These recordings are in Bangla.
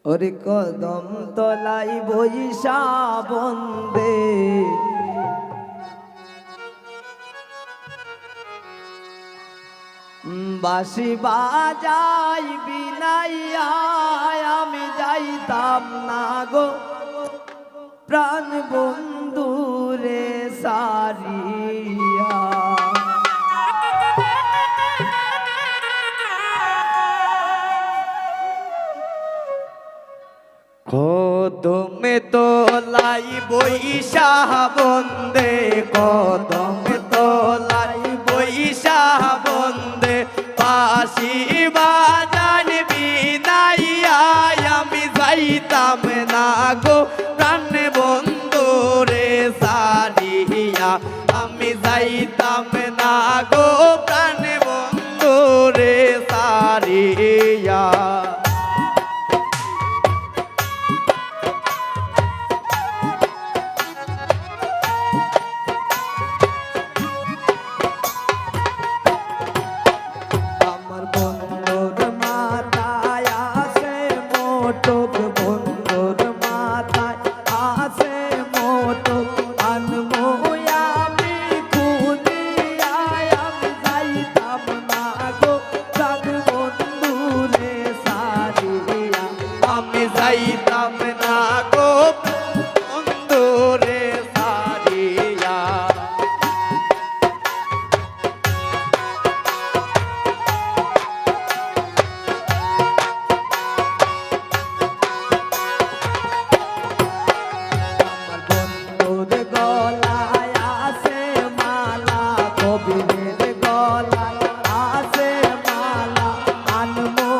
ওরে কদম তলাই বইসা বন্দে বাঁশি বাজাই বিনাইয়া আমি যাইতাম না গো প্রাণ বন্ধুরে সারিয়া। কদমে তোলাই বইসা বন্দে কদমে তোলাই বইসা বন্দে বাঁশি বাজান বিনাইয়া আমি যাইতাম না গো প্রাণ বন্ধুরে সারিয়া। আমি যাইতাম না গো প্রাণ বন্ধুরে সারিয়া। যাইতাম না গো বন্ধুরে সারিয়া। আমার বন্ধুর গলায় আছে মালা কবিরের গলায় আছে মালা আনমো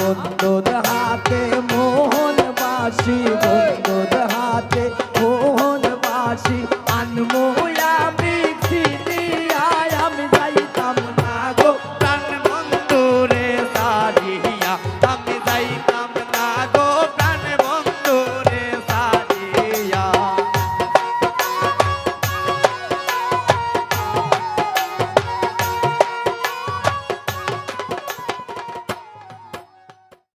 বন্ধুর হাতে মোহন বাসি বন্ধুর হাতে মোহন বাসি আনমো